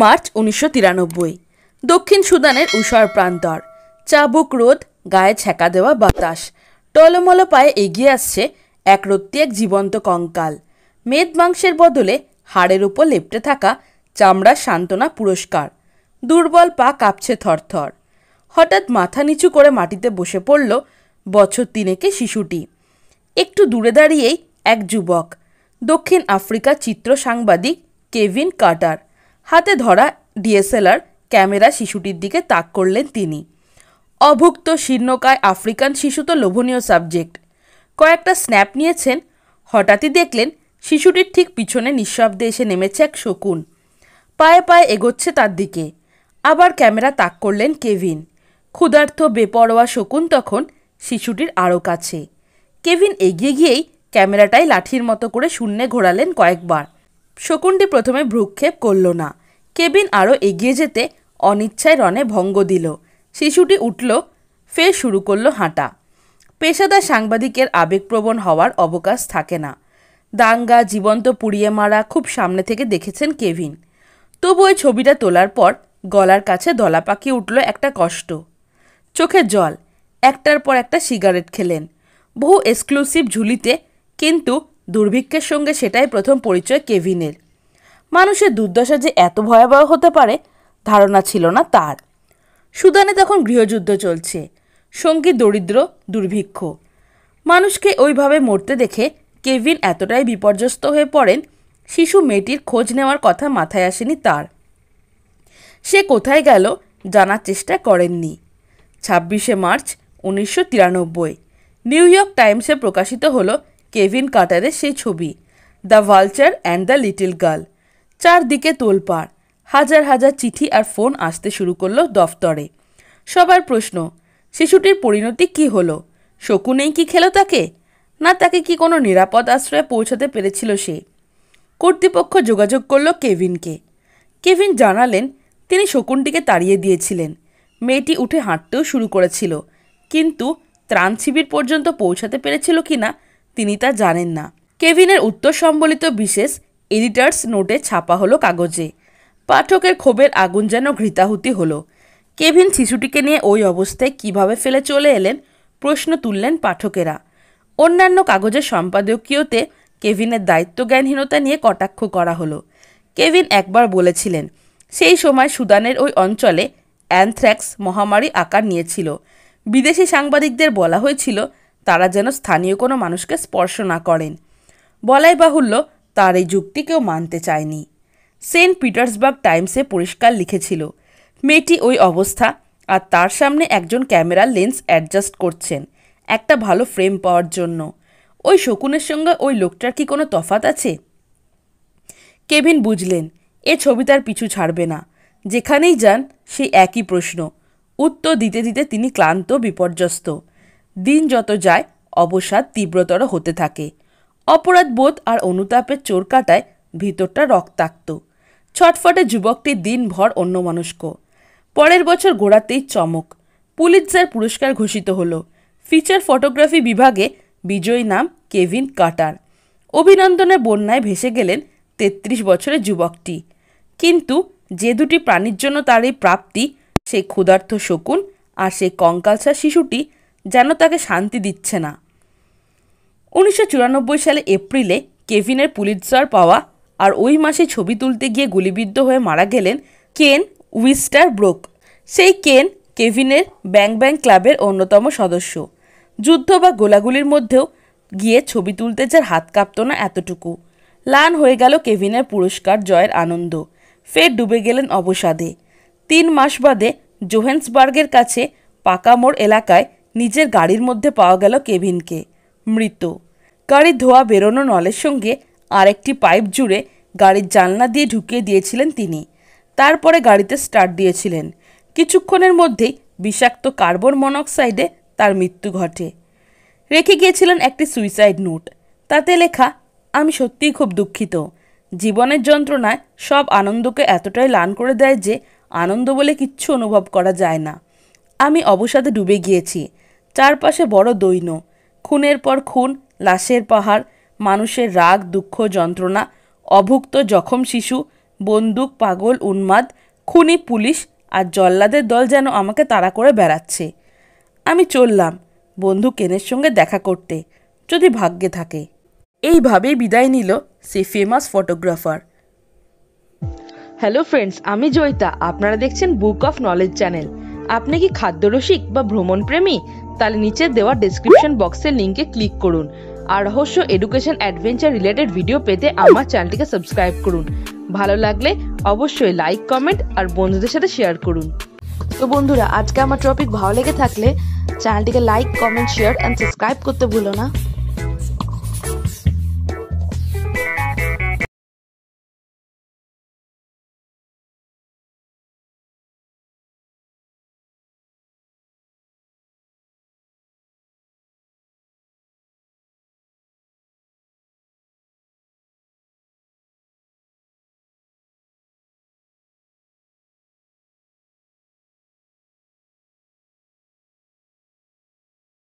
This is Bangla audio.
মার্চ 1993। দক্ষিণ সুদানের ঊষর প্রান্তর, চাবুক রোদ, গায়ে ছ্যাঁকা দেওয়া বাতাস, টলমল পায়ে এগিয়ে আসছে একরত্তি এক জীবন্ত কঙ্কাল। মেদ মাংসের বদলে হাড়ের উপর লেপ্টে থাকা চামড়ার সান্ত্বনা পুরস্কার। দুর্বল পা কাঁপছে থরথর। হঠাৎ মাথা নিচু করে মাটিতে বসে পড়ল বছর তিনেকে শিশুটি। একটু দূরে দাঁড়িয়েই এক যুবক, দক্ষিণ আফ্রিকার চিত্র সাংবাদিক কেভিন কার্টার। হাতে ধরা ডিএসএলআর ক্যামেরা শিশুটির দিকে তাক করলেন তিনি। অভুক্ত শীর্ণকায় আফ্রিকান শিশু তো লোভনীয় সাবজেক্ট। কয়েকটা স্ন্যাপ নিয়েছেন। হঠাৎই দেখলেন শিশুটির ঠিক পিছনে নিঃশব্দে এসে নেমেছে এক শকুন। পায়ে পায়ে এগোচ্ছে তার দিকে। আবার ক্যামেরা তাক করলেন কেভিন। ক্ষুধার্ত বেপরোয়া শকুন তখন শিশুটির আরও কাছে। কেভিন এগিয়ে গিয়েই ক্যামেরাটাই লাঠির মতো করে শূন্যে ঘোরালেন কয়েকবার। শকুনটি প্রথমে ভ্রুক্ষেপ করল না। কেভিন আরও এগিয়ে যেতে অনিচ্ছায় রণে ভঙ্গ দিল। শিশুটি উঠল, ফের শুরু করলো হাঁটা। পেশাদার সাংবাদিকের আবেগপ্রবণ হওয়ার অবকাশ থাকে না। দাঙ্গা, জীবন্ত পুড়িয়ে মারা খুব সামনে থেকে দেখেছেন কেভিন। তবু ওই ছবিটা তোলার পর গলার কাছে দলা পাকিয়ে উঠল একটা কষ্ট। চোখে জল। একটার পর একটা সিগারেট খেলেন, বহু এক্সক্লুসিভ ঝুলিতে, কিন্তু দুর্ভিক্ষের সঙ্গে সেটাই প্রথম পরিচয় কেভিনের। মানুষের দুর্দশা যে এত ভয়াবহ হতে পারে ধারণা ছিল না তার। সুদানে তখন গৃহযুদ্ধ চলছে, সঙ্গী দরিদ্র, দুর্ভিক্ষ। মানুষকে ওইভাবে মরতে দেখে কেভিন এতটাই বিপর্যস্ত হয়ে পড়েন, শিশু মেয়েটির খোঁজ নেওয়ার কথা মাথায় আসেনি তার। সে কোথায় গেল জানার চেষ্টা করেননি। 26শে মার্চ 1993 নিউ ইয়র্ক টাইমসে প্রকাশিত হলো কেভিন কার্টারের সেই ছবি, the vulture and the little girl. চারদিকে তোলপাড়। হাজার হাজার চিঠি আর ফোন আসতে শুরু করলো দফতরে। সবার প্রশ্ন, শিশুটির পরিণতি কি হলো? শকুনেই কি খেলো তাকে? না তাকে কি কোনো নিরাপদ আশ্রয়ে পৌঁছাতে পেরেছিল সে? কর্তৃপক্ষ যোগাযোগ করল কেভিনকে। কেভিন জানালেন তিনি শকুনটিকে তাড়িয়ে দিয়েছিলেন। মেয়েটি উঠে হাঁটতেও শুরু করেছিল, কিন্তু ত্রাণ শিবির পর্যন্ত পৌঁছাতে পেরেছিল কিনা তিনি তা জানেন না। কেভিনের উত্তর সম্বলিত বিশেষ এডিটার্স নোটে ছাপা হলো কাগজে। পাঠকের ক্ষোভের আগুন যেন ঘৃতাহুতি হলো। কেভিন শিশুটিকে নিয়ে ওই অবস্থায় কিভাবে ফেলে চলে এলেন প্রশ্ন তুললেন পাঠকেরা। অন্যান্য কাগজের সম্পাদকীয়তে কেভিনের দায়িত্বজ্ঞানহীনতা নিয়ে কটাক্ষ করা হলো। কেভিন একবার বলেছিলেন সেই সময় সুদানের ওই অঞ্চলে অ্যানথ্রাক্স মহামারী আকার নিয়েছিল। বিদেশি সাংবাদিকদের বলা হয়েছিল তারা যেন স্থানীয় কোনো মানুষকে স্পর্শ না করেন। বলাই বাহুল্য তার এই যুক্তি কেউ মানতে চায়নি। সেন্ট পিটার্সবার্গ টাইমসে পরিষ্কার লিখেছিল মেয়েটি ওই অবস্থা, আর তার সামনে একজন ক্যামেরার লেন্স অ্যাডজাস্ট করছেন একটা ভালো ফ্রেম পাওয়ার জন্য। ওই শকুনের সঙ্গে ওই লোকটার কি কোনো তফাৎ আছে? কেভিন বুঝলেন এ ছবি তার পিছু ছাড়বে না। যেখানেই যান সেই একই প্রশ্ন। উত্তর দিতে দিতে তিনি ক্লান্ত, বিপর্যস্ত। দিন যত যায় অবসাদ তীব্রতর হতে থাকে। অপরাধবোধ আর অনুতাপের চোর কাটায় ভিতরটা রক্তাক্ত। ছটফটে যুবকটি দিনভর অন্যমনস্ক। পরের বছর গোড়াতেই চমক, পুলিৎজার পুরস্কার ঘোষিত হলো। ফিচার ফটোগ্রাফি বিভাগে বিজয়ী নাম কেভিন কার্টার। অভিনন্দনের বন্যায় ভেসে গেলেন 33 বছরের যুবকটি। কিন্তু যে দুটি প্রাণীর জন্য তার এই প্রাপ্তি, সেই ক্ষুধার্ত শকুন আর সেই কঙ্কালসা শিশুটি, যেন তাকে শান্তি দিচ্ছে না। 1994 সালে এপ্রিলে কেভিনের পুলিৎজার পাওয়া, আর ওই মাসে ছবি তুলতে গিয়ে গুলিবিদ্ধ হয়ে মারা গেলেন কেন উইস্টারব্রোক। সেই কেন কেভিনের ব্যাং ব্যাং ক্লাবের অন্যতম সদস্য। যুদ্ধ বা গোলাগুলির মধ্যেও গিয়ে ছবি তুলতে যার হাত কাঁপত না এতটুকু। লান হয়ে গেল কেভিনের পুরস্কার জয়ের আনন্দ। ফের ডুবে গেলেন অবসাদে। 3 মাস বাদে জোহেন্সবার্গের কাছে পাকামোড় এলাকায় নিজের গাড়ির মধ্যে পাওয়া গেল কেভিনকে, মৃত। গাড়ির ধোয়া বেরোনো নলের সঙ্গে আরেকটি পাইপ জুড়ে গাড়ির জানলা দিয়ে ঢুকিয়ে দিয়েছিলেন তিনি। তারপরে গাড়িতে স্টার্ট দিয়েছিলেন। কিছুক্ষণের মধ্যেই বিষাক্ত কার্বন মনোক্সাইডে তার মৃত্যু ঘটে। রেখে গিয়েছিলেন একটি সুইসাইড নোট। তাতে লেখা, আমি সত্যিই খুব দুঃখিত। জীবনের যন্ত্রণায় সব আনন্দকে এতটাই লান করে দেয় যে আনন্দ বলে কিচ্ছু অনুভব করা যায় না। আমি অবসাদে ডুবে গিয়েছি। চারপাশে বড় দৈন্য, খুনের পর খুন, লাশের পাহাড়, মানুষের রাগ, দুঃখ, যন্ত্রণা, অভুক্ত জখম শিশু, বন্দুক, পাগল, উন্মাদ, খুনি, পুলিশ আর জল্লাদের দল যেন আমাকে তাড়া করে বেড়াচ্ছে। আমি চললাম বন্ধু কেনের সঙ্গে দেখা করতে, যদি ভাগ্যে থাকে। এইভাবেই বিদায় নিল সেই ফেমাস ফটোগ্রাফার। হ্যালো ফ্রেন্ডস, আমি জয়িতা, আপনারা দেখছেন বুক অফ নলেজ চ্যানেল। আপনি কি খাদ্যরসিক বা ভ্রমণ প্রেমী? তাহলে নিচে দেওয়া ডেসক্রিপশন বক্সের লিঙ্কে ক্লিক করুন আর রহস্য, এডুকেশন, অ্যাডভেঞ্চার রিলেটেড ভিডিও পেতে আমার চ্যানেলটিকে সাবস্ক্রাইব করুন। ভালো লাগলে অবশ্যই লাইক, কমেন্ট আর বন্ধুদের সাথে শেয়ার করুন। তো বন্ধুরা, আজকে আমার টপিক ভালো লেগে থাকলে চ্যানেলটিকে like, comment, share and subscribe করতে ভুলো না।